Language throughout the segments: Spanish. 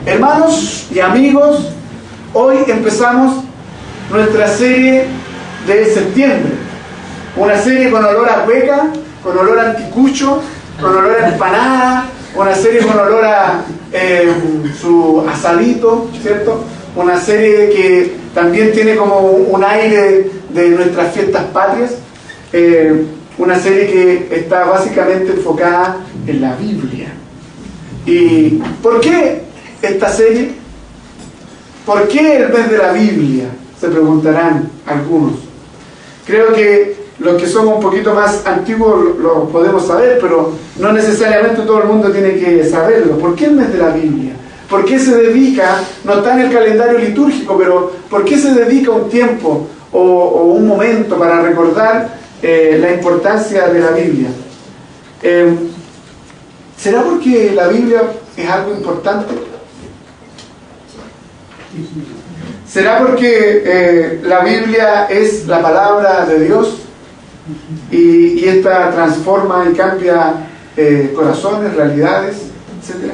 Hermanos y amigos, hoy empezamos nuestra serie de septiembre. Una serie con olor a cueca, con olor a anticucho, con olor a empanada, una serie con olor a su asadito, ¿cierto? Una serie que también tiene como un aire de nuestras fiestas patrias. Una serie que está básicamente enfocada en la Biblia. ¿Y por qué esta serie? ¿Por qué el mes de la Biblia? Se preguntarán algunos. Creo que los que somos un poquito más antiguos lo podemos saber, pero no necesariamente todo el mundo tiene que saberlo. ¿Por qué el mes de la Biblia? ¿Por qué se dedica, no está en el calendario litúrgico, pero por qué se dedica un tiempo o un momento para recordar la importancia de la Biblia? ¿Será porque la Biblia es algo importante? ¿Será porque la Biblia es la palabra de Dios y esta transforma y cambia corazones, realidades, etcétera?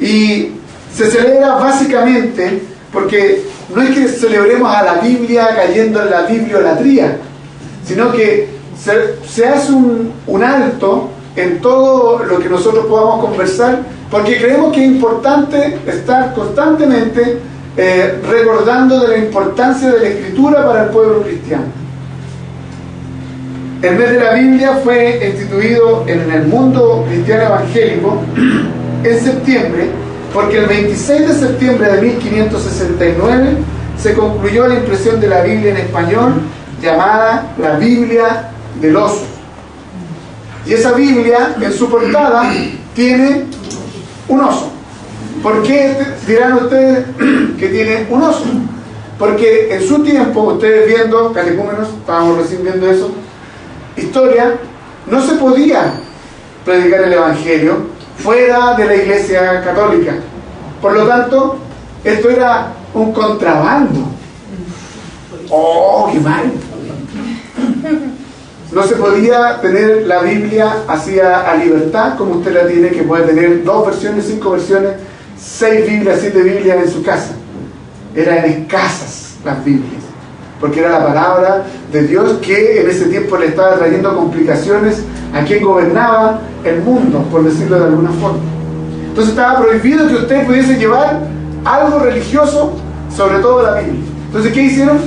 Y se celebra básicamente porque no es que celebremos a la Biblia cayendo en la bibliolatría, sino que se hace un alto en todo lo que nosotros podamos conversar, porque creemos que es importante estar constantemente recordando de la importancia de la Escritura para el pueblo cristiano. El mes de la Biblia fue instituido en el mundo cristiano evangélico en septiembre, porque el 26 de septiembre de 1569 se concluyó la impresión de la Biblia en español, llamada la Biblia del Oso. Y esa Biblia, en su portada, tiene un oso. ¿Por qué dirán ustedes que tiene un oso? Porque en su tiempo, ustedes viendo, catecúmenos, estábamos recién viendo eso, historia, no se podía predicar el Evangelio fuera de la Iglesia Católica. Por lo tanto, esto era un contrabando. ¡Oh, qué mal! No se podía tener la Biblia así a libertad como usted la tiene, que puede tener 2 versiones, 5 versiones, 6 Biblias, 7 Biblias en su casa. Eran escasas las Biblias, porque era la palabra de Dios que en ese tiempo le estaba trayendo complicaciones a quien gobernaba el mundo, por decirlo de alguna forma. Entonces estaba prohibido que usted pudiese llevar algo religioso, sobre todo la Biblia. Entonces, ¿qué hicieron?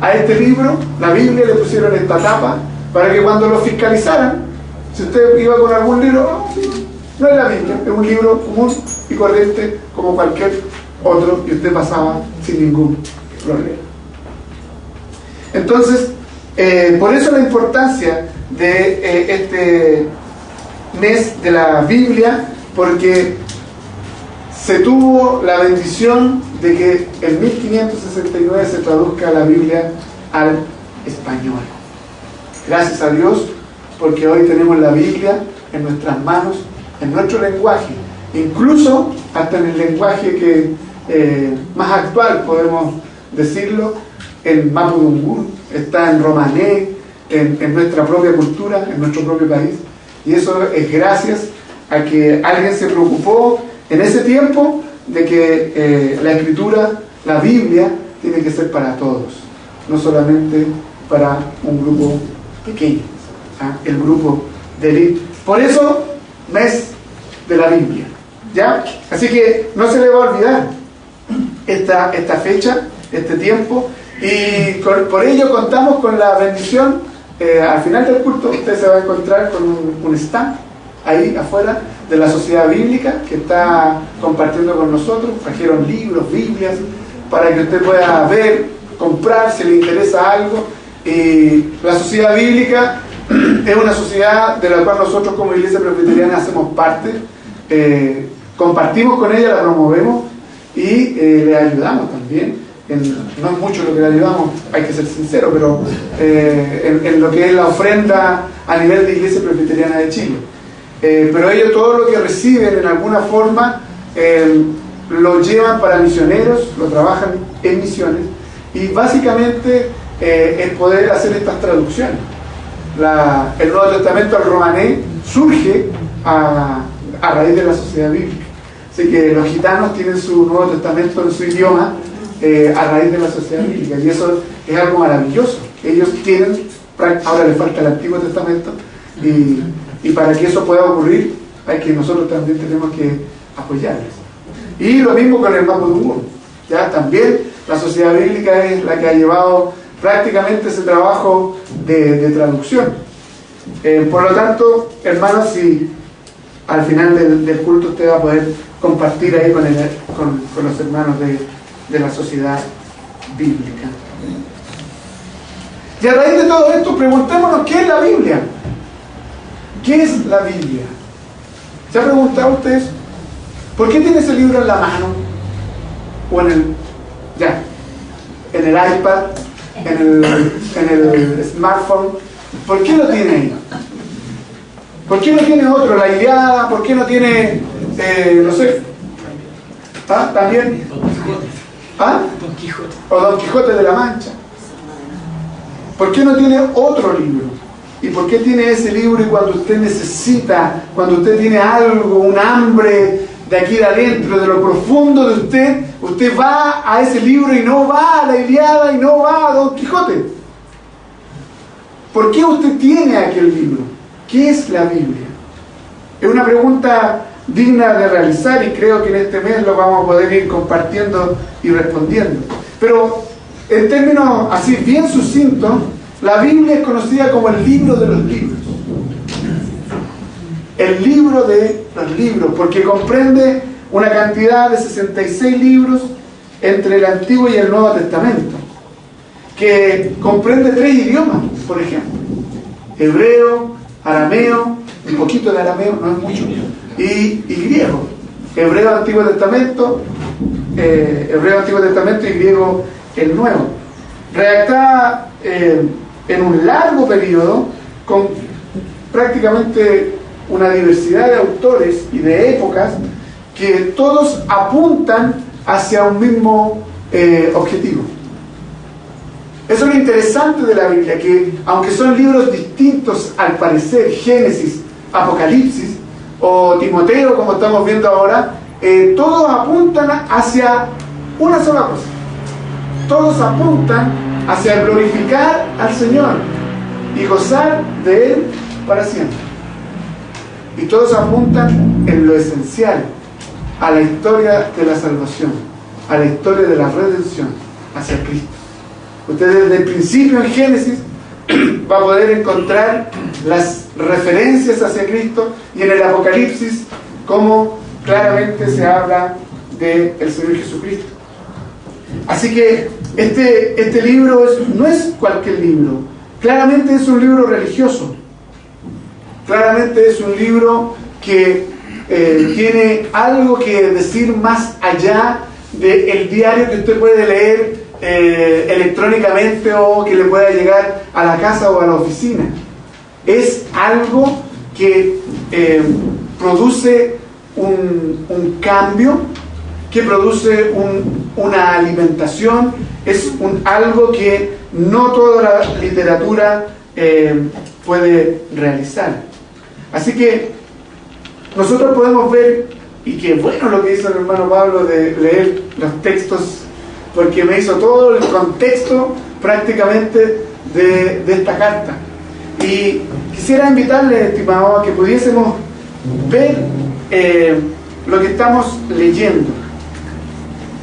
A este libro, la Biblia, le pusieron esta tapa para que cuando lo fiscalizaran, si usted iba con algún libro, no es la Biblia, es un libro común y corriente como cualquier otro, y usted pasaba sin ningún problema. Entonces, por eso la importancia de este mes de la Biblia, porque se tuvo la bendición de que en 1569 se traduzca la Biblia al español. Gracias a Dios, porque hoy tenemos la Biblia en nuestras manos, en nuestro lenguaje, incluso hasta en el lenguaje que más actual, podemos decirlo, en mapudungun, está en romané, en nuestra propia cultura, en nuestro propio país. Y eso es gracias a que alguien se preocupó en ese tiempo de que la Escritura, la Biblia, tiene que ser para todos, no solamente para un grupo pequeño, el grupo de élite. Por eso, mes de la Biblia, ¿ya? Así que no se le va a olvidar esta fecha, este tiempo, y por ello contamos con la bendición. Al final del culto usted se va a encontrar con un stand ahí afuera de la Sociedad Bíblica que está compartiendo con nosotros. Trajeron libros, Biblias, para que usted pueda ver, comprar si le interesa algo. La Sociedad Bíblica es una sociedad de la cual nosotros como Iglesia Presbiteriana hacemos parte, compartimos con ella, la promovemos y le ayudamos también. No es mucho lo que le ayudamos, hay que ser sincero, pero en lo que es la ofrenda a nivel de Iglesia Presbiteriana de Chile. Pero ellos todo lo que reciben en alguna forma lo llevan para misioneros, lo trabajan en misiones, y básicamente es poder hacer estas traducciones. El Nuevo Testamento al romané surge a raíz de la Sociedad Bíblica. Así que los gitanos tienen su Nuevo Testamento en su idioma a raíz de la sociedad bíblica, y eso es algo maravilloso. Ellos tienen, ahora les falta el Antiguo Testamento, y para que eso pueda ocurrir hay que nosotros también tenemos que apoyarles. Y lo mismo con el Mapudungun World. Ya también la sociedad bíblica es la que ha llevado prácticamente ese trabajo de traducción. Por lo tanto, hermanos, si al final del culto usted va a poder compartir ahí con los hermanos de la sociedad bíblica. Y a raíz de todo esto, preguntémonos, ¿qué es la Biblia? ¿Qué es la Biblia? ¿Se ha preguntado usted eso? ¿Por qué tiene ese libro en la mano? O en el iPad, en el smartphone. ¿Por qué lo tiene ahí? ¿Por qué no tiene otro? La Ilíada. ¿Por qué no tiene, no sé? ¿Ah? ¿También? ¿Ah? Don Quijote. O Don Quijote de la Mancha. ¿Por qué no tiene otro libro? ¿Y por qué tiene ese libro y cuando usted necesita, cuando usted tiene algo, un hambre de aquí de adentro, de lo profundo de usted, usted va a ese libro y no va a la Ilíada y no va a Don Quijote? ¿Por qué usted tiene aquel libro? ¿Qué es la Biblia? Es una pregunta digna de realizar y creo que en este mes lo vamos a poder ir compartiendo y respondiendo. Pero en términos así bien sucintos, la Biblia es conocida como el libro de los libros. El libro de los libros, porque comprende una cantidad de 66 libros entre el Antiguo y el Nuevo Testamento, que comprende 3 idiomas, por ejemplo: hebreo, arameo, un poquito de arameo, no es mucho, y griego. Hebreo Antiguo Testamento y griego el Nuevo. Redactada en un largo periodo, con prácticamente una diversidad de autores y de épocas que todos apuntan hacia un mismo objetivo. Eso es lo interesante de la Biblia, que aunque son libros distintos al parecer, Génesis, Apocalipsis o Timoteo, como estamos viendo ahora, todos apuntan hacia una sola cosa. Todos apuntan hacia glorificar al Señor y gozar de Él para siempre. Y todos apuntan en lo esencial, a la historia de la salvación, a la historia de la redención, hacia Cristo. Usted desde el principio en Génesis va a poder encontrar las referencias hacia Cristo, y en el Apocalipsis como claramente se habla del Señor Jesucristo. Así que este libro no es cualquier libro. Claramente es un libro religioso. Claramente es un libro que tiene algo que decir más allá del diario que usted puede leer electrónicamente o que le pueda llegar a la casa o a la oficina. Es algo que produce un cambio, que produce una alimentación. Es algo que no toda la literatura puede realizar. Así que nosotros podemos ver, y qué bueno lo que hizo el hermano Pablo de leer los textos, porque me hizo todo el contexto prácticamente de esta carta. Y quisiera invitarles, estimados, a que pudiésemos ver lo que estamos leyendo.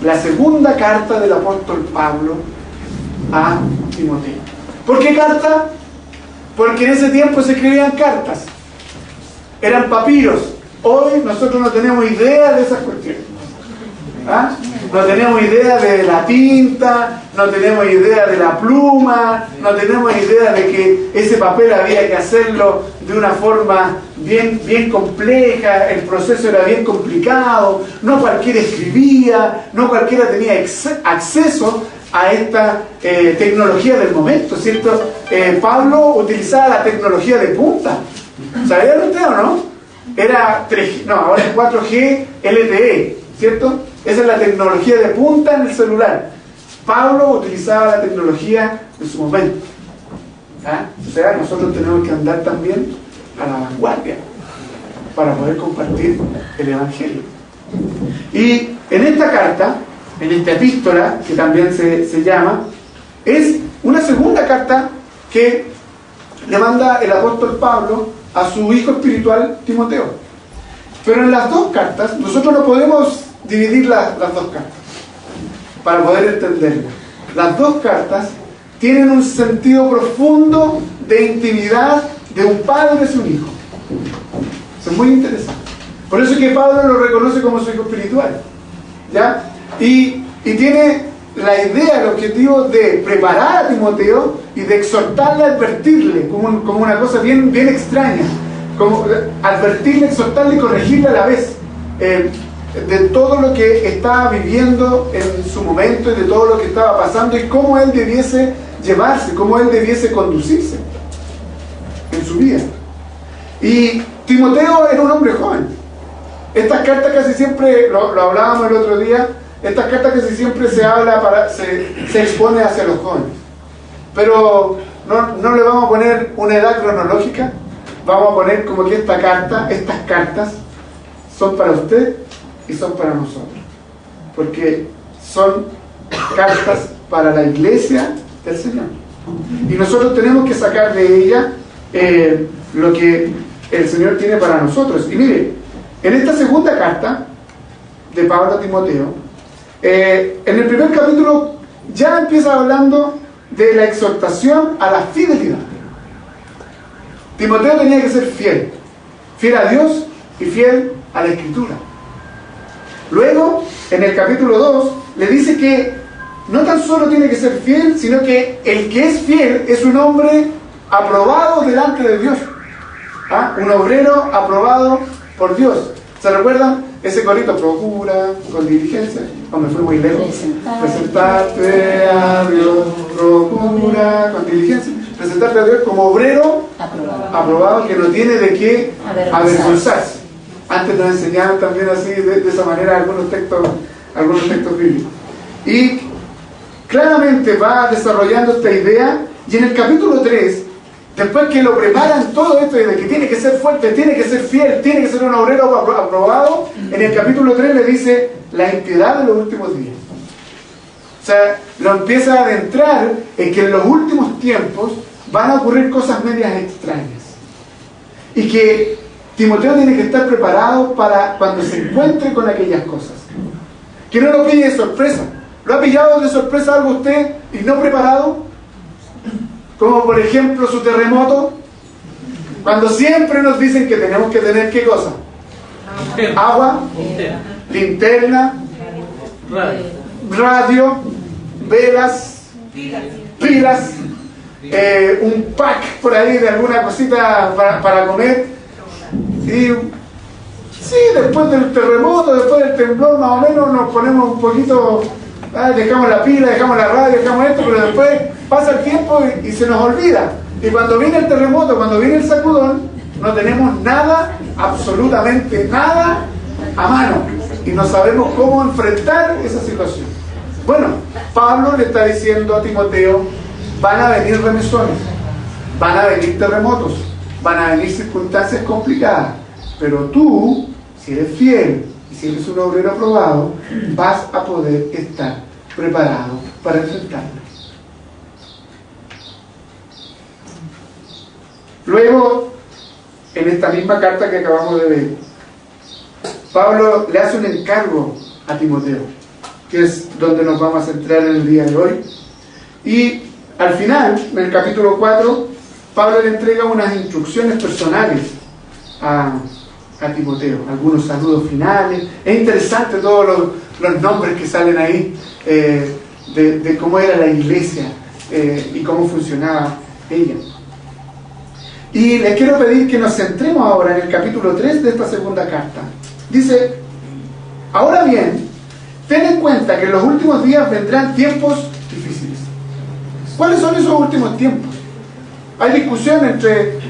La segunda carta del apóstol Pablo a Timoteo. ¿Por qué carta? Porque en ese tiempo se escribían cartas. Eran papiros. Hoy nosotros no tenemos idea de esas cuestiones. ¿Ah? No tenemos idea de la tinta, no tenemos idea de la pluma, no tenemos idea de que ese papel había que hacerlo de una forma bien compleja, el proceso era bien complicado, no cualquiera escribía, no cualquiera tenía acceso a esta tecnología del momento, ¿cierto? Pablo utilizaba la tecnología de punta. ¿Sabían ustedes o no? Era 3G, no, ahora es 4G LTE, ¿cierto? Esa es la tecnología de punta en el celular. Pablo utilizaba la tecnología de su momento. ¿Ah? O sea, nosotros tenemos que andar también a la vanguardia para poder compartir el Evangelio. Y en esta carta, en esta epístola, que también se llama, es una segunda carta que le manda el apóstol Pablo a su hijo espiritual Timoteo. Pero en las dos cartas, nosotros no podemos dividir las dos cartas para poder entenderlas. Las dos cartas tienen un sentido profundo de intimidad de un padre y un hijo. Eso es muy interesante. Por eso es que Pablo lo reconoce como su hijo espiritual, ¿ya? Y tiene la idea, el objetivo de preparar a Timoteo y de exhortarle, advertirle, como una cosa bien extraña, como advertirle, exhortarle y corregirle a la vez, de todo lo que estaba viviendo en su momento y de todo lo que estaba pasando y cómo él debiese llevarse, cómo él debiese conducirse en su vida. Y Timoteo era un hombre joven. Estas cartas casi siempre, lo hablábamos el otro día, estas cartas casi siempre se expone hacia los jóvenes. Pero no le vamos a poner una edad cronológica, vamos a poner como que estas cartas son para usted y son para nosotros. Porque son cartas para la iglesia del Señor. Y nosotros tenemos que sacar de ella lo que el Señor tiene para nosotros. Y mire, en esta segunda carta de Pablo a Timoteo, en el primer capítulo ya empieza hablando de la exhortación a la fidelidad. Timoteo tenía que ser fiel a Dios y fiel a la Escritura. Luego, en el capítulo 2, le dice que no tan solo tiene que ser fiel, sino que el que es fiel es un hombre aprobado delante de Dios. ¿Ah? Un obrero aprobado por Dios. ¿Se recuerdan? Ese corito, procura con diligencia. No, me fui muy lejos. Presentarte a Dios, procura con diligencia. Presentarte a Dios como obrero aprobado que no tiene de qué avergonzarse. Antes nos enseñaban también así, de esa manera, algunos textos bíblicos. Y claramente va desarrollando esta idea, y en el capítulo 3, después que lo preparan todo esto de que tiene que ser fuerte, tiene que ser fiel, tiene que ser un obrero aprobado, en el capítulo 3 le dice la impiedad de los últimos días. O sea, lo empieza a adentrar en que en los últimos tiempos van a ocurrir cosas medias extrañas. Y que Timoteo tiene que estar preparado para cuando se encuentre con aquellas cosas. Que no lo pille de sorpresa. ¿Lo ha pillado de sorpresa algo usted y no preparado? Como por ejemplo su terremoto. Cuando siempre nos dicen que tenemos que tener ¿qué cosa? Agua, linterna, radio, velas, pilas, un pack por ahí de alguna cosita para comer. Y sí, después del terremoto, después del temblor, más o menos nos ponemos un poquito, dejamos la pila, dejamos la radio, dejamos esto, pero después pasa el tiempo y se nos olvida. Y cuando viene el terremoto, cuando viene el sacudón, no tenemos nada, absolutamente nada a mano. Y no sabemos cómo enfrentar esa situación. Bueno, Pablo le está diciendo a Timoteo, van a venir remesones, van a venir terremotos, van a venir circunstancias complicadas, pero tú, si eres fiel y si eres un obrero aprobado, vas a poder estar preparado para enfrentarlas. Luego, en esta misma carta que acabamos de ver, Pablo le hace un encargo a Timoteo, que es donde nos vamos a centrar en el día de hoy. Y al final, en el capítulo 4, Pablo le entrega unas instrucciones personales a Timoteo, algunos saludos finales. Es interesante todos los nombres que salen ahí, de cómo era la iglesia y cómo funcionaba ella. Y les quiero pedir que nos centremos ahora en el capítulo 3 de esta segunda carta. Dice, ahora bien, ten en cuenta que en los últimos días vendrán tiempos difíciles. ¿Cuáles son esos últimos tiempos? Hay discusión entre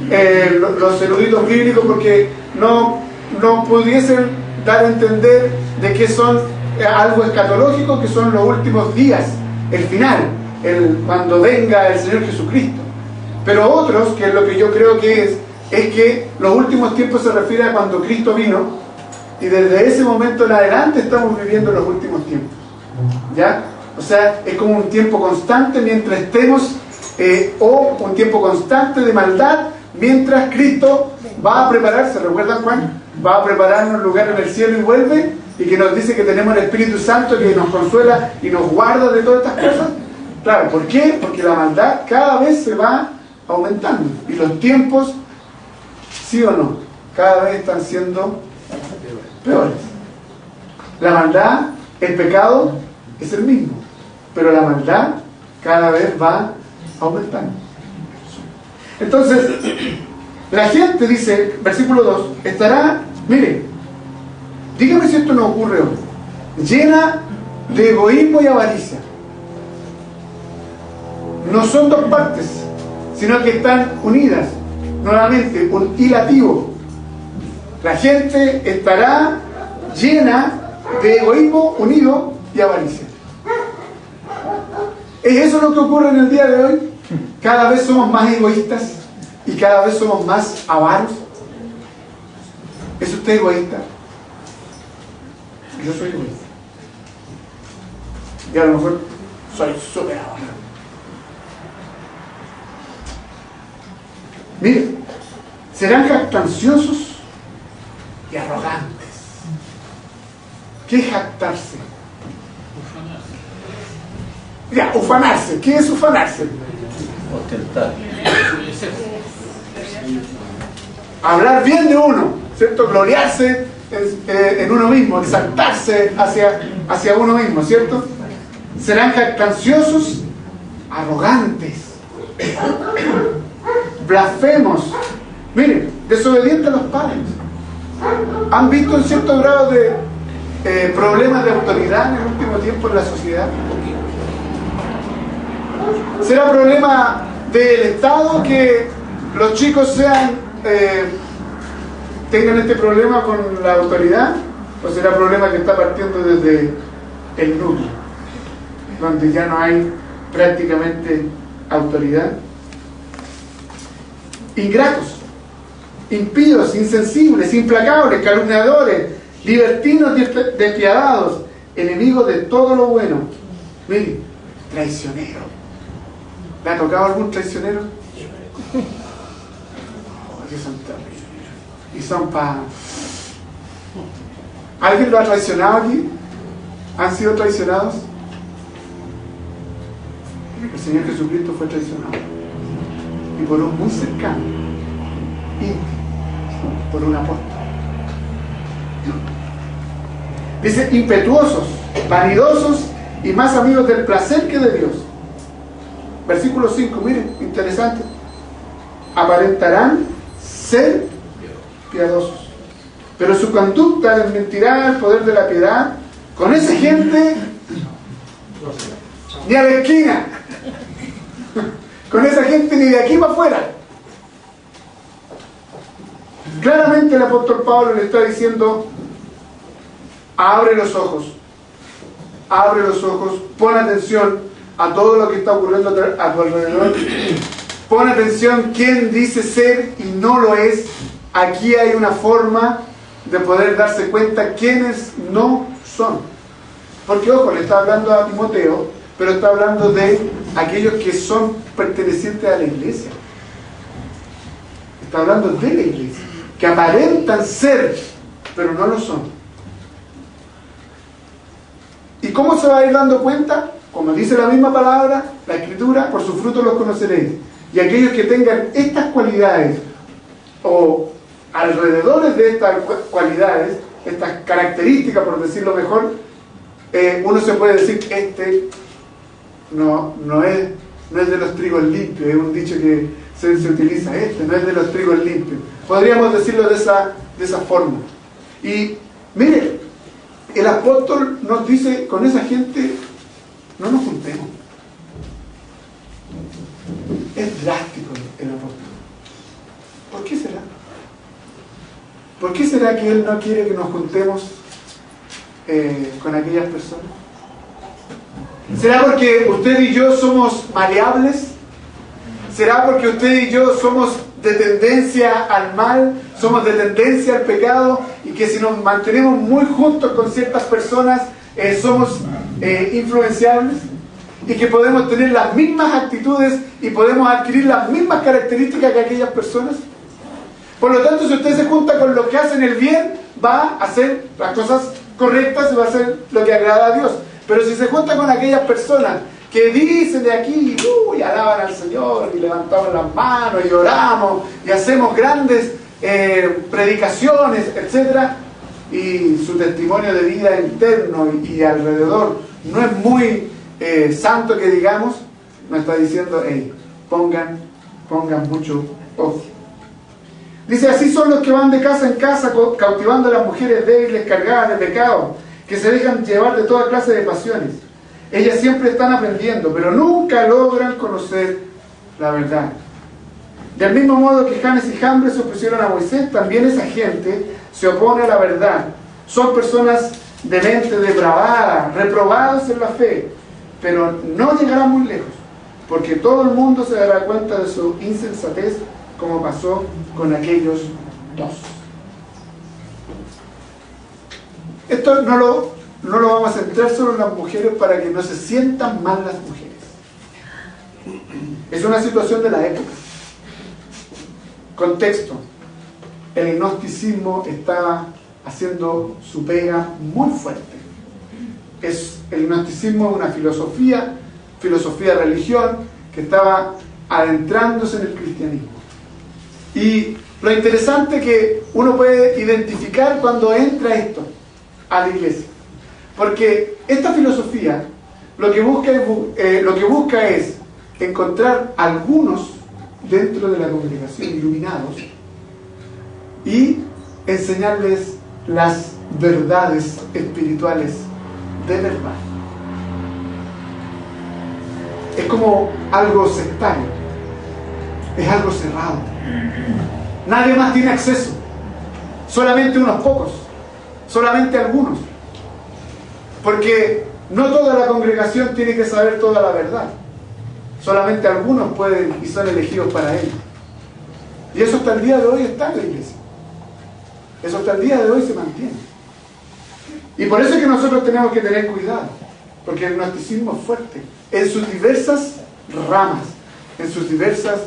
los eruditos bíblicos porque no pudiesen dar a entender de que son algo escatológico, que son los últimos días, el final, cuando venga el Señor Jesucristo. Pero otros, que es lo que yo creo que es que los últimos tiempos se refiere a cuando Cristo vino y desde ese momento en adelante estamos viviendo los últimos tiempos. ¿Ya? O sea, es como un tiempo constante mientras estemos, o un tiempo constante de maldad, mientras Cristo va a prepararse. ¿Recuerdan, Juan? Va a prepararnos un lugar en el cielo y vuelve, y que nos dice que tenemos el Espíritu Santo que nos consuela y nos guarda de todas estas cosas. Claro, ¿por qué? Porque la maldad cada vez se va aumentando, y los tiempos, sí o no, cada vez están siendo peores. La maldad, el pecado es el mismo, pero la maldad cada vez va aumentando. Entonces, la gente, dice, versículo 2, estará, mire, dígame si esto no ocurre hoy, llena de egoísmo y avaricia. No son dos partes, sino que están unidas. Nuevamente, un hilativo. La gente estará llena de egoísmo unido y avaricia. ¿Es eso lo que ocurre en el día de hoy? Cada vez somos más egoístas y cada vez somos más avaros. ¿Es usted egoísta? Yo soy egoísta. Y a lo mejor soy súper avaro. Mire, serán jactanciosos y arrogantes. ¿Qué es jactarse? Ya, ufanarse. ¿Qué es ufanarse? Ostentar. Hablar bien de uno, ¿cierto? Gloriarse en uno mismo, exaltarse hacia uno mismo, ¿cierto? Serán jactanciosos, arrogantes, blasfemos. Miren, desobedientes a los padres. ¿Han visto un cierto grado de problemas de autoridad en el último tiempo en la sociedad? ¿Será problema del Estado que los chicos tengan este problema con la autoridad? ¿O será problema que está partiendo desde el núcleo, donde ya no hay prácticamente autoridad? Ingratos, impíos, insensibles, implacables, calumniadores, libertinos, despiadados, enemigos de todo lo bueno. Mire, traicionero. ¿Le ha tocado algún traicionero? Oh, que son terribles. Y son para... ¿Alguien lo ha traicionado aquí? ¿Han sido traicionados? El Señor Jesucristo fue traicionado. Y por un muy cercano, íntimo, por un apóstol. Dice, impetuosos, vanidosos y más amigos del placer que de Dios. Versículo 5, miren, interesante. Aparentarán ser piadosos, pero su conducta desmentirá el poder de la piedad. Con esa gente, ni a la esquina. Con esa gente ni de aquí para afuera. Claramente el apóstol Pablo le está diciendo, abre los ojos, pon atención a todo lo que está ocurriendo a tu alrededor, pon atención quién dice ser y no lo es. Aquí hay una forma de poder darse cuenta quiénes no son. Porque ojo, le está hablando a Timoteo, pero está hablando de aquellos que son pertenecientes a la iglesia. Está hablando de la iglesia, que aparentan ser, pero no lo son. ¿Y cómo se va a ir dando cuenta? Como dice la misma palabra, la Escritura, por sus frutos los conoceréis. Y aquellos que tengan estas cualidades, o alrededores de estas cualidades, estas características, por decirlo mejor, uno se puede decir que este no es de los trigos limpios. Es un dicho que se utiliza, no es de los trigos limpios. Podríamos decirlo de esa forma. Y mire, el apóstol nos dice, con esa gente no nos juntemos. Es drástico el apóstol. ¿Por qué será? ¿Por qué será que él no quiere que nos juntemos con aquellas personas? ¿Será porque usted y yo somos maleables? ¿Será porque usted y yo somos de tendencia al mal, somos de tendencia al pecado, y que si nos mantenemos muy juntos con ciertas personas, somos influenciables, y que podemos tener las mismas actitudes y podemos adquirir las mismas características que aquellas personas. Por lo tanto, si usted se junta con los que hacen el bien, va a hacer las cosas correctas y va a hacer lo que agrada a Dios. Pero si se junta con aquellas personas que dicen de aquí, y alaban al Señor, y levantamos las manos, y oramos, y hacemos grandes predicaciones, etc., y su testimonio de vida interno y alrededor no es muy santo que digamos, nos está diciendo, hey, pongan mucho ojo. Dice, así son los que van de casa en casa cautivando a las mujeres débiles cargadas de pecado, que se dejan llevar de toda clase de pasiones. Ellas siempre están aprendiendo, pero nunca logran conocer la verdad. Del mismo modo que Janes y Jambres se opusieron a Moisés, también esa gente se opone a la verdad. Son personas de mente depravada, reprobados en la fe, pero no llegarán muy lejos, porque todo el mundo se dará cuenta de su insensatez, como pasó con aquellos dos. Esto no lo vamos a centrar solo en las mujeres para que no se sientan mal las mujeres. Es una situación de la época. Contexto. El gnosticismo estaba haciendo su pega muy fuerte. El gnosticismo es una filosofía de religión que estaba adentrándose en el cristianismo. Y lo interesante que uno puede identificar cuando entra esto a la iglesia, porque esta filosofía lo que busca es encontrar algunos dentro de la congregación iluminados y enseñarles las verdades espirituales de verdad. Es como algo sectario, es algo cerrado. Nadie más tiene acceso, solamente unos pocos, solamente algunos, porque no toda la congregación tiene que saber toda la verdad, solamente algunos pueden y son elegidos para ello. Y eso hasta el día de hoy está en la iglesia, eso hasta el día de hoy se mantiene. Y por eso es que nosotros tenemos que tener cuidado, porque el gnosticismo es fuerte en sus diversas ramas, en sus diversas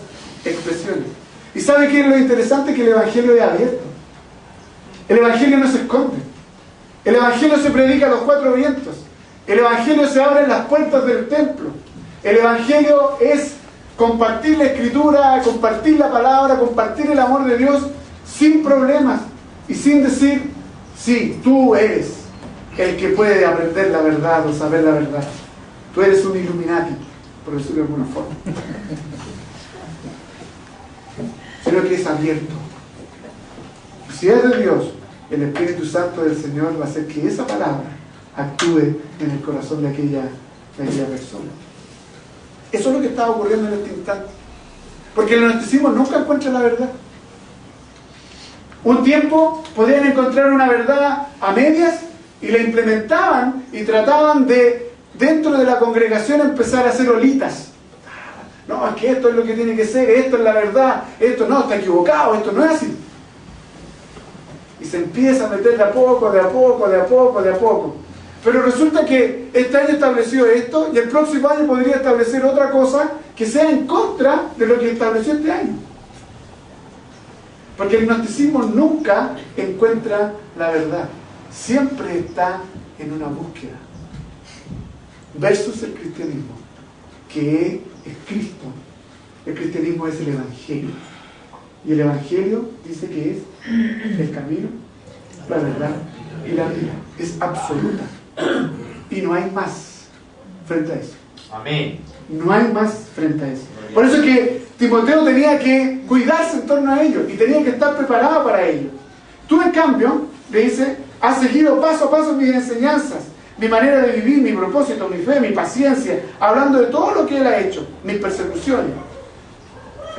expresiones. ¿Y sabe qué es lo interesante? Que el evangelio es abierto. El evangelio no se esconde. El evangelio se predica a los cuatro vientos. El evangelio se abre en las puertas del templo. El evangelio es compartir la escritura, compartir la palabra, compartir el amor de Dios sin problemas y sin decir, sí, tú eres el que puede aprender la verdad o saber la verdad. Tú eres un Illuminati, por decirlo de alguna forma. Sino que es abierto. Si es de Dios, el Espíritu Santo del Señor va a hacer que esa palabra actúe en el corazón de aquella persona. Eso es lo que está ocurriendo en este instante. Porque el gnosticismo nunca encuentra la verdad. Un tiempo podían encontrar una verdad a medias y la implementaban y trataban de, dentro de la congregación, empezar a hacer olitas. No, es que esto es lo que tiene que ser, esto es la verdad, esto no, está equivocado, esto no es así. Y se empieza a meter de a poco. Pero resulta que este año estableció esto y el próximo año podría establecer otra cosa que sea en contra de lo que estableció este año. Porque el gnosticismo nunca encuentra la verdad. Siempre está en una búsqueda. Versus el cristianismo, que es Cristo. El cristianismo es el Evangelio. Y el Evangelio dice que es el camino, la verdad y la vida. Es absoluta. Y no hay más frente a eso. Amén. No hay más frente a eso. Por eso es que Timoteo tenía que cuidarse en torno a ello y tenía que estar preparado para ello. Tú, en cambio, le dice, has seguido paso a paso mis enseñanzas, mi manera de vivir, mi propósito, mi fe, mi paciencia, hablando de todo lo que él ha hecho, mis persecuciones.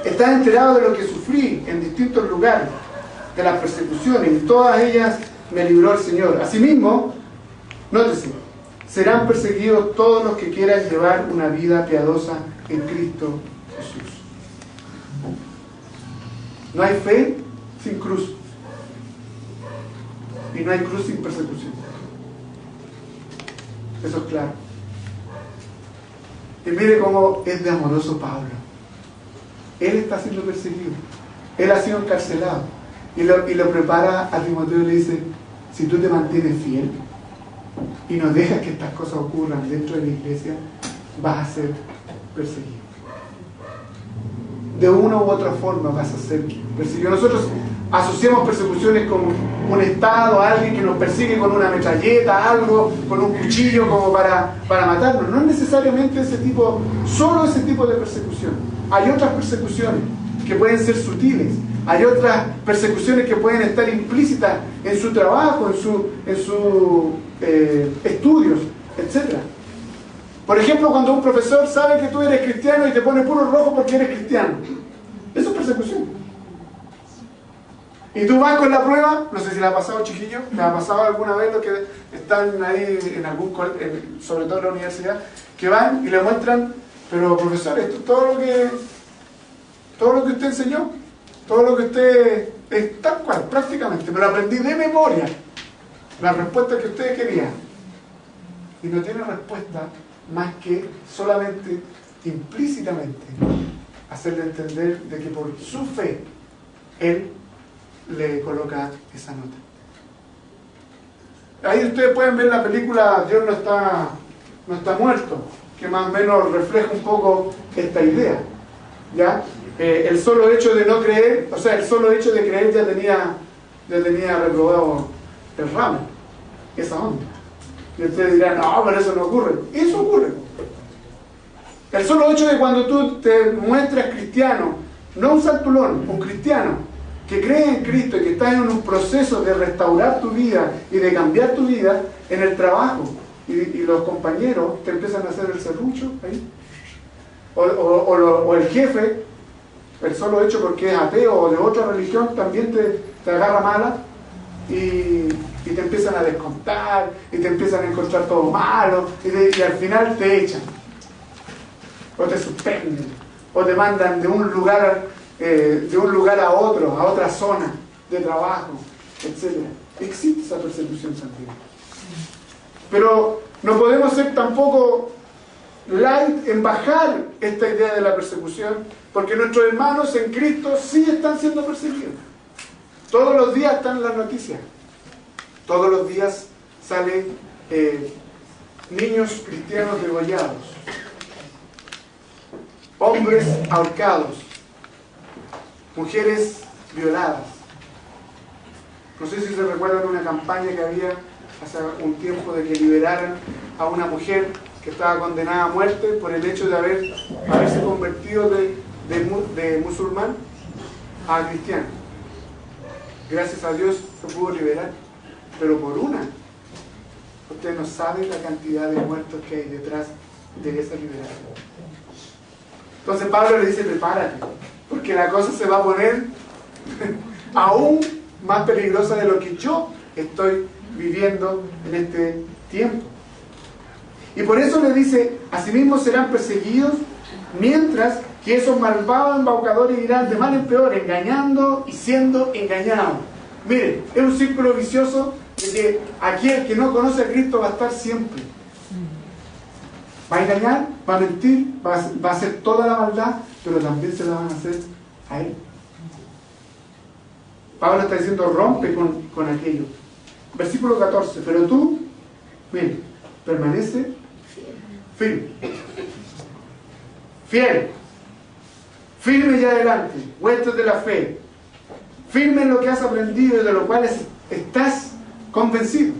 Estás enterado de lo que sufrí en distintos lugares, de las persecuciones, y todas ellas me libró el Señor. Asimismo, nótese, serán perseguidos todos los que quieran llevar una vida piadosa en Cristo Jesús. No hay fe sin cruz. Y no hay cruz sin persecución. Eso es claro. Y mire cómo es de amoroso Pablo. Él está siendo perseguido. Él ha sido encarcelado. Y lo prepara a Timoteo y le dice, si tú te mantienes fiel y no dejas que estas cosas ocurran dentro de la iglesia, vas a ser perseguido. De una u otra forma vas a ser perseguido. Nosotros asociamos persecuciones con un estado, alguien que nos persigue con una metralleta, algo, con un cuchillo como para matarnos. No es necesariamente solo ese tipo de persecución. Hay otras persecuciones que pueden ser sutiles. Hay otras persecuciones que pueden estar implícitas en su trabajo, en sus estudios, etc. Por ejemplo, cuando un profesor sabe que tú eres cristiano y te pone puro rojo porque eres cristiano. Eso es persecución. Y tú vas con la prueba, no sé si le ha pasado, chiquillo, le ha pasado alguna vez los que están ahí en algún sobre todo en la universidad, que van y le muestran, pero profesor, esto es todo lo que usted enseñó, todo lo que usted es tal cual, prácticamente, me lo aprendí de memoria, la respuesta que usted quería. Y no tiene respuesta más que solamente, implícitamente, hacerle entender de que por su fe, él le coloca esa nota. Ahí ustedes pueden ver la película Dios no está muerto, que más o menos refleja un poco esta idea, ¿ya? El solo hecho de no creer, o sea, el solo hecho de creer ya tenía reprobado el ramo, esa onda. Y ustedes dirán, no, pero eso no ocurre. Eso ocurre. El solo hecho de cuando tú te muestras cristiano, no un santulón, un cristiano, que cree en Cristo y que estás en un proceso de restaurar tu vida y de cambiar tu vida en el trabajo, y los compañeros te empiezan a hacer el serrucho ahí, o el jefe, el solo hecho porque es ateo o de otra religión, también te agarra mala y te empiezan a descontar y te empiezan a encontrar todo malo y al final te echan o te suspenden o te mandan de un lugar a otro, a otra zona de trabajo, etc. Existe esa persecución santiago. Pero no podemos ser tampoco light en bajar esta idea de la persecución, porque nuestros hermanos en Cristo sí están siendo perseguidos. Todos los días están en las noticias. Todos los días salen niños cristianos degollados, hombres ahorcados, mujeres violadas. No sé si se recuerdan una campaña que había hace un tiempo de que liberaran a una mujer que estaba condenada a muerte por el hecho de haberse convertido de musulmán a cristiano. Gracias a Dios se pudo liberar, pero por una. Ustedes no saben la cantidad de muertos que hay detrás de esa liberación. Entonces Pablo le dice, prepárate, porque la cosa se va a poner aún más peligrosa de lo que yo estoy viviendo en este tiempo. Y por eso le dice, asimismo serán perseguidos, mientras que esos malvados embaucadores irán de mal en peor, engañando y siendo engañados. Miren, es un círculo vicioso de que aquel que no conoce a Cristo va a estar siempre. Va a engañar, va a mentir, va a hacer toda la maldad, pero también se la van a hacer a él. Pablo está diciendo, rompe con aquello. Versículo 14, pero tú, miren, permanece firme. Fiel. Firme y adelante, huestes de la fe. Firme en lo que has aprendido y de lo cual estás convencido.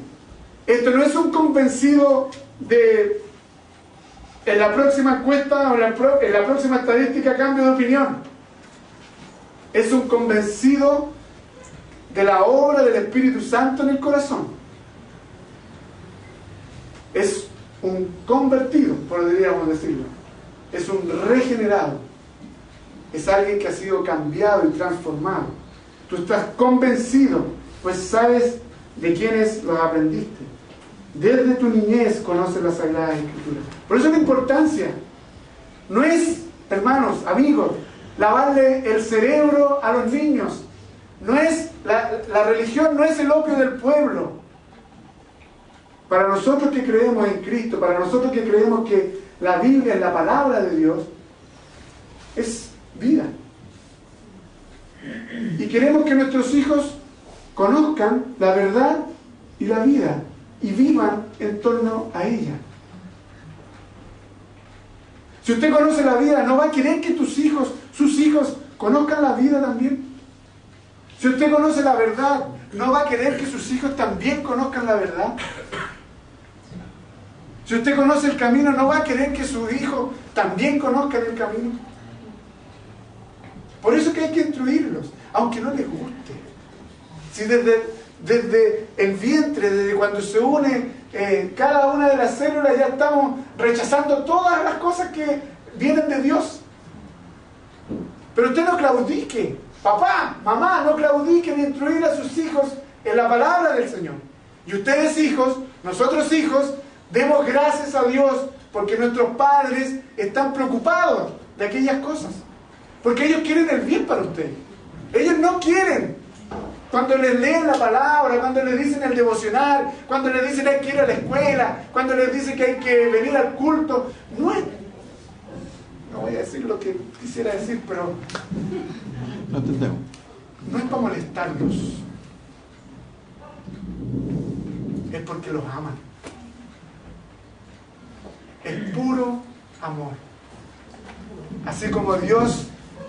Esto no es un convencido de en la próxima encuesta o en la próxima estadística cambio de opinión. Es un convencido de la obra del Espíritu Santo en el corazón. Es un convertido, podríamos decirlo. Es un regenerado. Es alguien que ha sido cambiado y transformado. Tú estás convencido, pues sabes de quiénes los aprendiste. Desde tu niñez conoces las Sagradas Escrituras. Por eso la importancia no es, hermanos, amigos, lavarle el cerebro a los niños. No es, la religión no es el opio del pueblo. Para nosotros que creemos en Cristo, para nosotros que creemos que la Biblia es la palabra de Dios, es vida. Y queremos que nuestros hijos conozcan la verdad y la vida y vivan en torno a ella. Si usted conoce la vida, ¿no va a querer que sus hijos conozcan la vida también? Si usted conoce la verdad, ¿no va a querer que sus hijos también conozcan la verdad? Si usted conoce el camino, ¿no va a querer que sus hijos también conozcan el camino? Por eso que hay que instruirlos, aunque no les guste. Si desde el vientre, desde cuando se une cada una de las células, ya estamos rechazando todas las cosas que vienen de Dios. Pero usted no claudique. Papá, mamá, no claudiquen en instruir a sus hijos en la palabra del Señor. Y ustedes hijos, nosotros hijos, demos gracias a Dios porque nuestros padres están preocupados de aquellas cosas. Porque ellos quieren el bien para ustedes. Ellos no quieren. Cuando les leen la palabra, cuando les dicen el devocional, cuando les dicen que hay que ir a la escuela, cuando les dicen que hay que venir al culto, no voy a decir lo que quisiera decir, pero no entendemos. No es para molestarlos, es porque los aman. Es puro amor. Así como Dios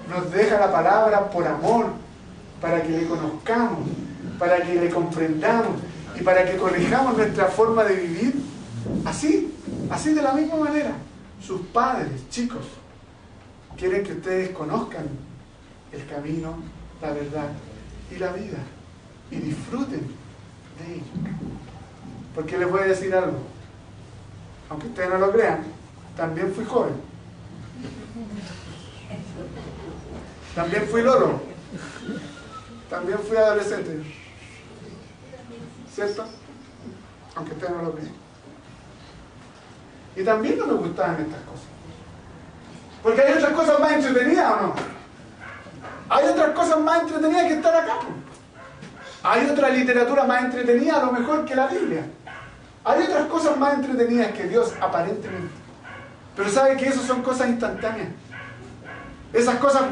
nos deja la palabra por amor, para que le conozcamos, para que le comprendamos y para que corrijamos nuestra forma de vivir, así de la misma manera, sus padres, chicos, quieren que ustedes conozcan el camino, la verdad y la vida y disfruten de ello. Porque les voy a decir algo, aunque ustedes no lo crean, también fui joven, también fui loro, también fui adolescente, ¿cierto? Aunque ustedes no lo crean. Y también no me gustaban estas cosas. Porque hay otras cosas más entretenidas, ¿o no? Hay otras cosas más entretenidas que estar acá. Hay otra literatura más entretenida, a lo mejor, que la Biblia. Hay otras cosas más entretenidas que Dios, aparentemente. Pero ¿sabe que esas son cosas instantáneas? Esas cosas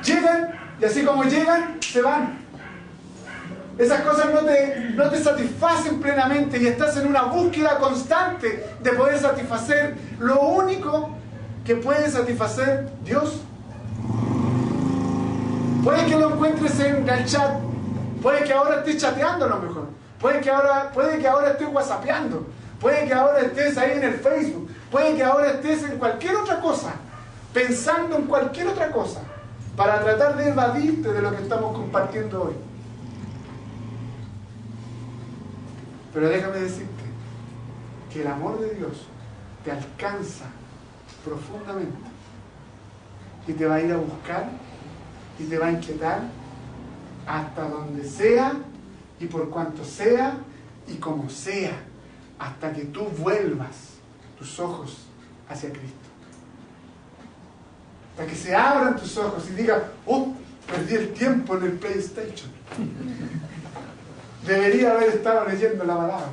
llegan, y así como llegan, se van. Esas cosas no te satisfacen plenamente y estás en una búsqueda constante de poder satisfacer lo único que puede satisfacer Dios. Puede que lo encuentres en el chat, puede que ahora estés chateando a lo mejor, puede que ahora estés whatsappeando, puede que ahora estés ahí en el Facebook, puede que ahora estés en cualquier otra cosa, pensando en cualquier otra cosa, para tratar de evadirte de lo que estamos compartiendo hoy. Pero déjame decirte que el amor de Dios te alcanza profundamente y te va a ir a buscar y te va a inquietar hasta donde sea y por cuanto sea y como sea, hasta que tú vuelvas tus ojos hacia Cristo. Hasta que se abran tus ojos y digas, oh, perdí el tiempo en el PlayStation. Debería haber estado leyendo la palabra.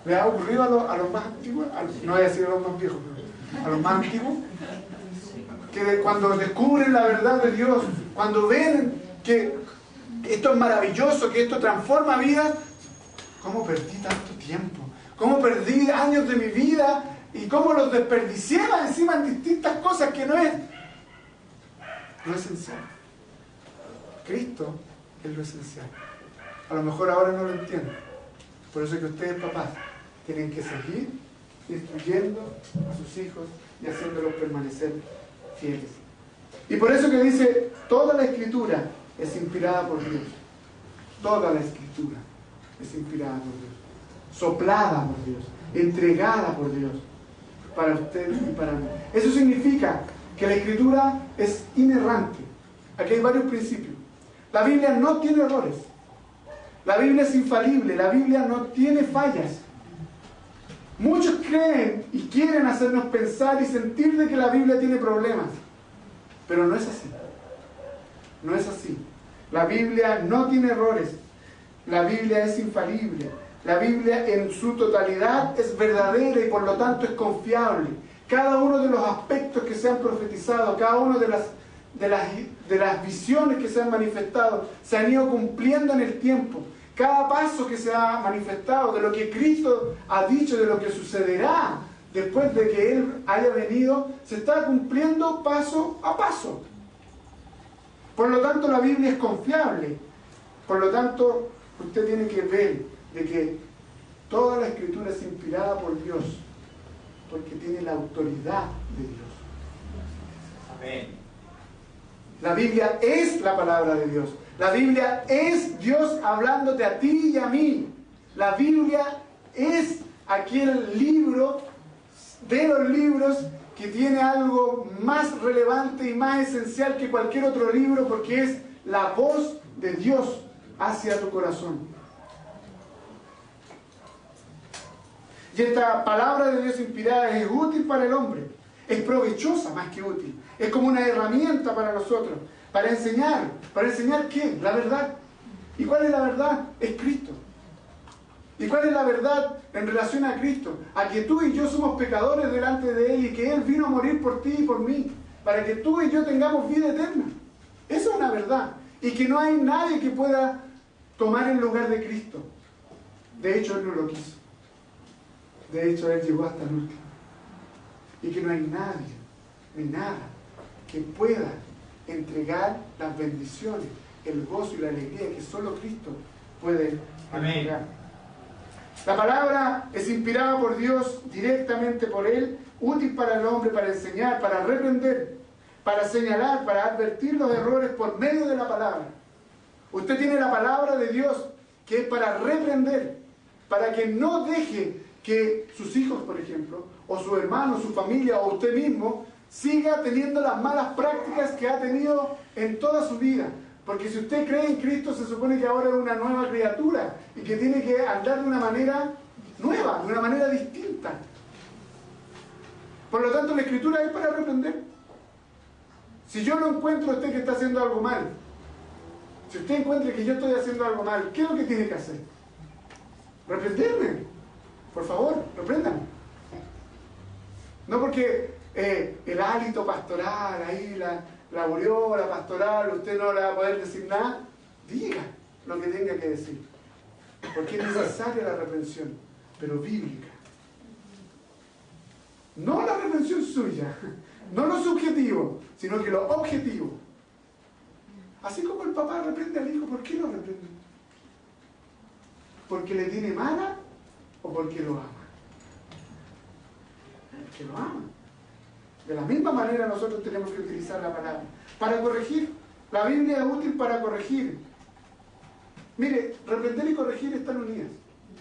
¿Le ha ocurrido a los más antiguos? No voy a decir a los más viejos, pero a los más antiguos, que cuando descubren la verdad de Dios, cuando ven que esto es maravilloso, que esto transforma vidas, ¿cómo perdí tanto tiempo? ¿Cómo perdí años de mi vida? ¿Y cómo los desperdicié encima en distintas cosas que no es lo esencial? Cristo es lo esencial. A lo mejor ahora no lo entienden. Por eso es que ustedes, papás, tienen que seguir instruyendo a sus hijos y haciéndolos permanecer fieles. Y por eso que dice, toda la Escritura es inspirada por Dios. Toda la Escritura es inspirada por Dios. Soplada por Dios. Entregada por Dios. Para usted y para mí. Eso significa que la Escritura es inerrante. Aquí hay varios principios. La Biblia no tiene errores. La Biblia es infalible, la Biblia no tiene fallas. Muchos creen y quieren hacernos pensar y sentir de que la Biblia tiene problemas. Pero no es así. No es así. La Biblia no tiene errores. La Biblia es infalible. La Biblia en su totalidad es verdadera y por lo tanto es confiable. Cada uno de los aspectos que se han profetizado, cada uno de las visiones que se han manifestado, se han ido cumpliendo en el tiempo. Cada paso que se ha manifestado de lo que Cristo ha dicho, de lo que sucederá después de que Él haya venido, se está cumpliendo paso a paso. Por lo tanto, la Biblia es confiable. Por lo tanto, usted tiene que ver de que toda la Escritura es inspirada por Dios, porque tiene la autoridad de Dios. Amén. La Biblia es la palabra de Dios. La Biblia es Dios hablándote a ti y a mí. La Biblia es aquel libro de los libros que tiene algo más relevante y más esencial que cualquier otro libro, porque es la voz de Dios hacia tu corazón. Y esta palabra de Dios inspirada es útil para el hombre, es provechosa más que útil, es como una herramienta para nosotros, para enseñar. ¿Para enseñar qué? La verdad. ¿Y cuál es la verdad? Es Cristo. ¿Y cuál es la verdad en relación a Cristo? A que tú y yo somos pecadores delante de Él y que Él vino a morir por ti y por mí, para que tú y yo tengamos vida eterna. Esa es una verdad. Y que no hay nadie que pueda tomar el lugar de Cristo. De hecho, Él no lo quiso. De hecho, Él llegó hasta el último. Y que no hay nadie, ni nada, que pueda entregar las bendiciones, el gozo y la alegría que solo Cristo puede entregar. La palabra es inspirada por Dios, directamente por Él, útil para el hombre, para enseñar, para reprender, para señalar, para advertir los errores por medio de la palabra. Usted tiene la palabra de Dios, que es para reprender, para que no deje que sus hijos, por ejemplo, o su hermano, su familia, o usted mismo, siga teniendo las malas prácticas que ha tenido en toda su vida. Porque si usted cree en Cristo, se supone que ahora es una nueva criatura y que tiene que andar de una manera nueva, de una manera distinta. Por lo tanto, la Escritura es para reprender. Si yo no encuentro a usted que está haciendo algo mal, si usted encuentra que yo estoy haciendo algo mal, ¿qué es lo que tiene que hacer? Reprenderme. Por favor, repréndame. No porque el hálito pastoral, ahí la aureola pastoral, usted no le va a poder decir nada. Diga lo que tenga que decir. Porque es necesaria la reprensión, pero bíblica. No la reprensión suya, no lo subjetivo, sino que lo objetivo. Así como el papá reprende al hijo, ¿por qué lo reprende? ¿Porque le tiene mala o porque lo ama? Porque lo ama. De la misma manera nosotros tenemos que utilizar la palabra para corregir. La Biblia es útil para corregir. Mire, reprender y corregir están unidas.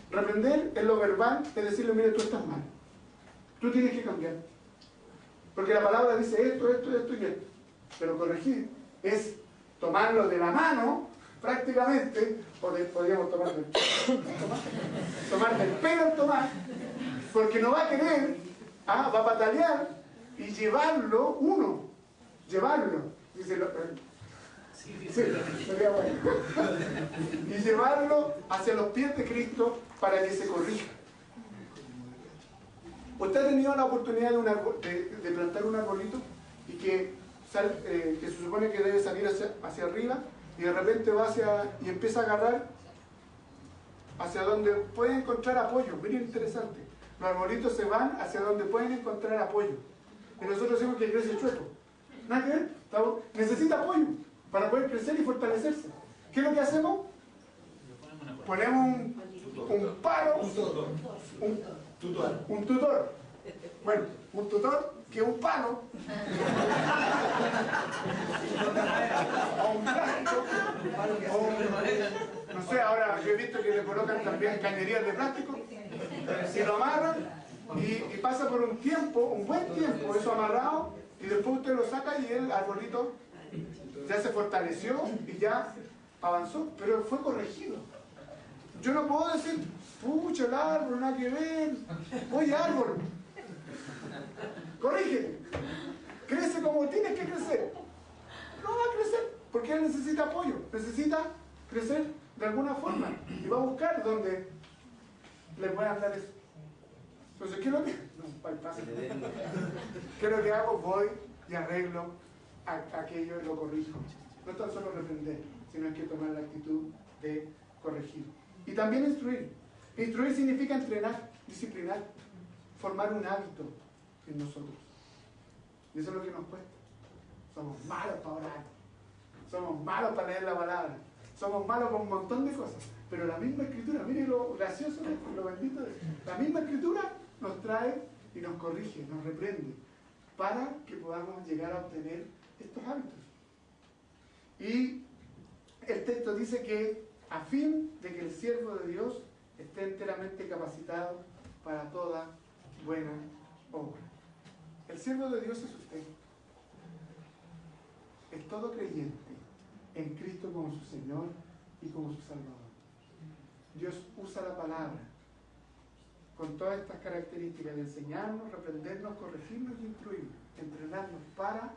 Reprender es lo verbal, es decirle, mire, tú estás mal. Tú tienes que cambiar. Porque la palabra dice esto y esto. Pero corregir es tomarlo de la mano, prácticamente, o podríamos tomar del pelo al tomar, porque no va a querer, va a patalear y llevarlo dice sería bueno. Y llevarlo hacia los pies de Cristo para que se corrija. ¿Usted ha tenido la oportunidad de plantar un arbolito y que se supone que debe salir hacia arriba y de repente va y empieza a agarrar hacia donde puede encontrar apoyo? Miren, interesante. Los arbolitos se van hacia donde pueden encontrar apoyo. Y nosotros decimos que crece chueco. Nada que ver. Necesita apoyo para poder crecer y fortalecerse. ¿Qué es lo que hacemos? Ponemos un palo, un tutor. Bueno, un tutor que es un palo o un plástico no sé, ahora yo he visto que le colocan también cañerías de plástico y lo amarran y pasa por un buen tiempo eso amarrado, y después usted lo saca y el arbolito ya se fortaleció y ya avanzó, pero fue corregido. Yo no puedo decir, pucha, el árbol, nada que ver. Oye, árbol, corrígete. Crece como tienes que crecer. no va a crecer, porque él necesita apoyo, necesita crecer de alguna forma y va a buscar donde le puedan dar eso. Entonces, ¿qué es lo que? No, pasa. ¿Qué es lo que hago? Voy y arreglo aquello y lo corrijo. No tan solo reprender, sino hay que tomar la actitud de corregir. Y también instruir. Instruir significa entrenar, disciplinar, formar un hábito en nosotros. Y eso es lo que nos cuesta. Somos malos para orar, somos malos para leer la palabra, somos malos con un montón de cosas. Pero la misma Escritura, mire lo gracioso de esto, lo bendito de esto. La misma Escritura nos trae y nos corrige, nos reprende, para que podamos llegar a obtener estos hábitos. Y el texto dice que a fin de que el siervo de Dios esté enteramente capacitado para toda buena obra. El siervo de Dios es usted. Es todo creyente en Cristo como su Señor y como su Salvador. Dios usa la palabra con todas estas características de enseñarnos, reprendernos, corregirnos y instruirnos, entrenarnos para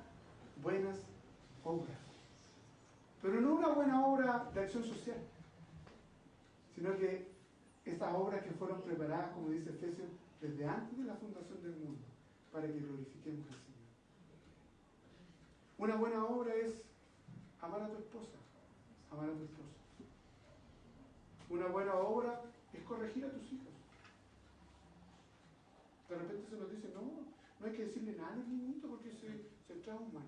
buenas obras. Pero no una buena obra de acción social, sino que estas obras que fueron preparadas, como dice Efesios, desde antes de la fundación del mundo, para que glorifiquemos al Señor. Una buena obra es amar a tu esposa, amar a tu esposo. Una buena obra es corregir a tus hijos. De repente se nos dice, no hay que decirle nada a los niñitos porque se trauman.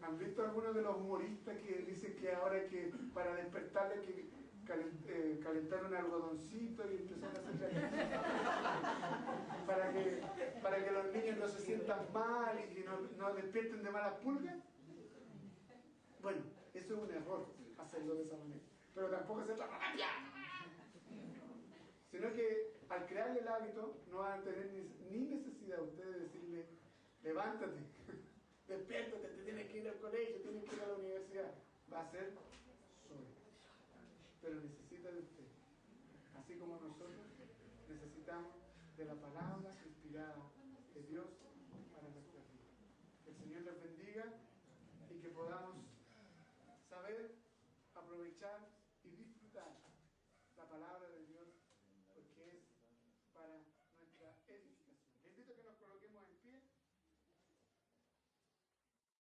¿Han visto algunos de los humoristas que dicen que ahora que para despertarle hay que calentar un algodoncito y empezar a hacer para que los niños no se sientan mal y que no despierten de malas pulgas? Bueno, eso es un error hacerlo de esa manera, pero tampoco se trata de sino que al crearle el hábito no van a tener ni necesidad ustedes de decirle levántate, despiértate, te tienes que ir al colegio, tienes que ir a la universidad. Va a ser solo, pero necesita de usted, así como nosotros necesitamos de la palabra inspirada de Dios para nuestra vida. Que el Señor les bendiga y que podamos saber, aprovechar y disfrutar la palabra de Dios